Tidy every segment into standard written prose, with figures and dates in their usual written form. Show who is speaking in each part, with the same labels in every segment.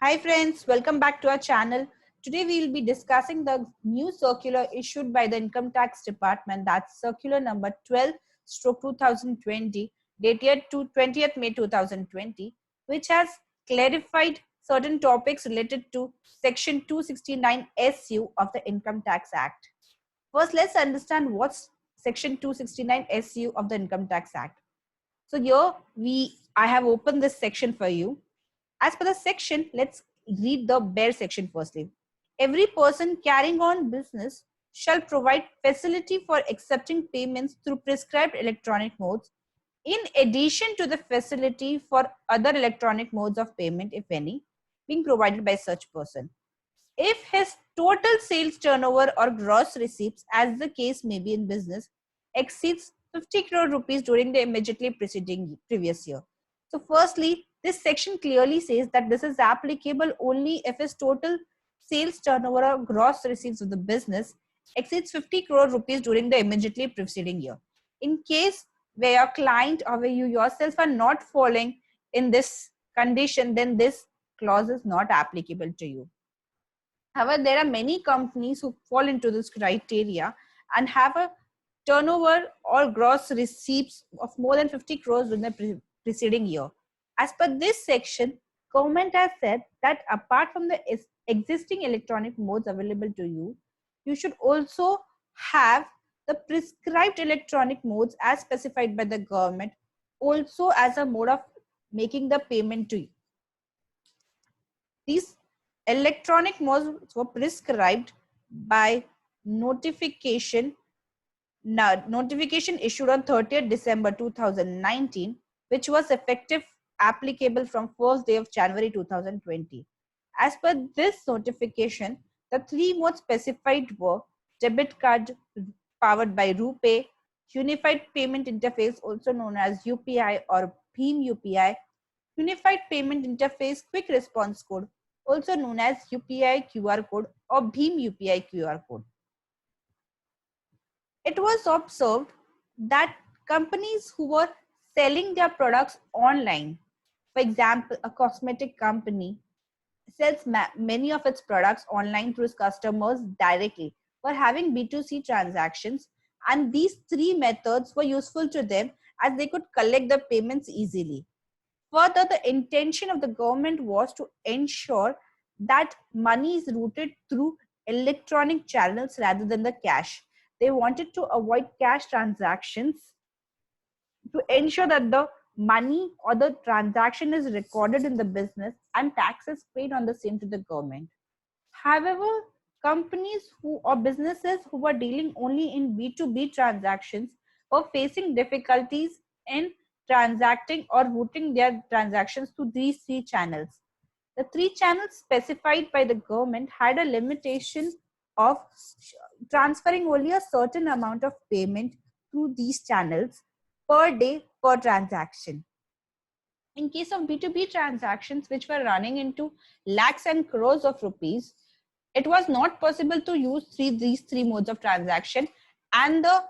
Speaker 1: Hi friends, welcome back to our channel. Today we will be discussing the new circular issued by the Income Tax Department, that's circular number 12 stroke 2020 dated to 20th May 2020, which has clarified certain topics related to section 269 SU of the Income Tax Act. First, let's understand what's section 269 SU of the Income Tax Act. So here I have opened this section for you. As per the section, let's read the bare section firstly. Every person carrying on business shall provide facility for accepting payments through prescribed electronic modes, in addition to the facility for other electronic modes of payment, if any, being provided by such person. If his total sales turnover or gross receipts, as the case may be in business, exceeds 50 crore rupees during the immediately preceding previous year. So firstly, this section clearly says that this is applicable only if his total sales turnover or gross receipts of the business exceeds 50 crore rupees during the immediately preceding year. In case where your client or where you yourself are not falling in this condition, then this clause is not applicable to you. However, there are many companies who fall into this criteria and have a turnover or gross receipts of more than 50 crores in the preceding year. As per this section, government has said that apart from the existing electronic modes available to you, you should also have the prescribed electronic modes as specified by the government also as a mode of making the payment to you. These electronic modes were prescribed by notification issued on 30th December 2019, which was effective applicable from 1st day of January 2020. As per this notification, the three modes specified were debit card powered by RuPay, Unified Payment Interface also known as UPI or Bheem UPI, Unified Payment Interface Quick Response Code also known as UPI QR code or Bheem UPI QR code. It was observed that companies who were selling their products online, for example, a cosmetic company sells many of its products online to its customers directly, were having B2C transactions, and these three methods were useful to them as they could collect the payments easily. Further, the intention of the government was to ensure that money is routed through electronic channels rather than the cash. They wanted to avoid cash transactions to ensure that the money or the transaction is recorded in the business and taxes paid on the same to the government. However, companies who or businesses who were dealing only in B2B transactions were facing difficulties in transacting or routing their transactions to these three channels. The three channels specified by the government had a limitation of transferring only a certain amount of payment through these channels per day per transaction. In case of B2B transactions, which were running into lakhs and crores of rupees, it was not possible to use these three modes of transaction, and the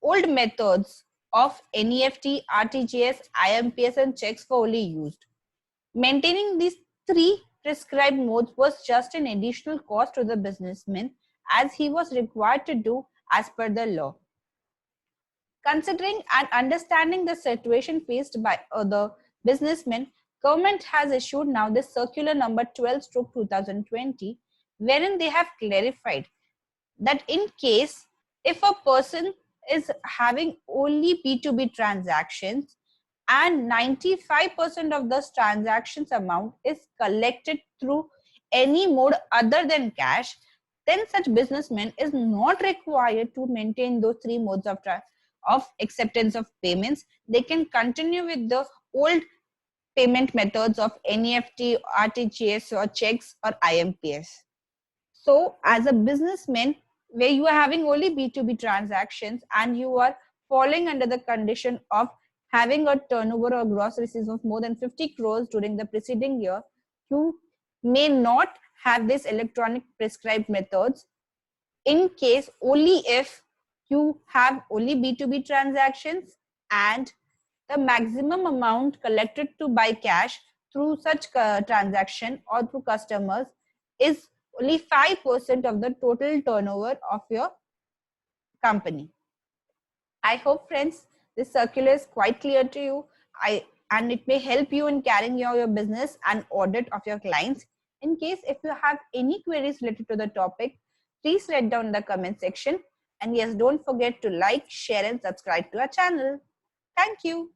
Speaker 1: old methods of NEFT, RTGS, IMPS, and checks were only used. Maintaining these three prescribed modes was just an additional cost to the businessman, as he was required to do as per the law. Considering and understanding the situation faced by the businessmen, government has issued now this circular number 12/2020, wherein they have clarified that in case if a person is having only B2B transactions and 95% of those transactions amount is collected through any mode other than cash, then such businessman is not required to maintain those three modes of acceptance of payments. They can continue with the old payment methods of NEFT, RTGS or checks or IMPS. So as a businessman, where you are having only B2B transactions and you are falling under the condition of having a turnover or gross receipts of more than 50 crores during the preceding year, you may not have this electronic prescribed methods in case only if you have only B2B transactions and the maximum amount collected to by cash through such transaction or through customers is only 5% of the total turnover of your company. I hope, friends, this circular is quite clear to you. And it may help you in carrying out your business and audit of your clients. In case if you have any queries related to the topic, please write down in the comment section. And yes, don't forget to like, share, and subscribe to our channel. Thank you.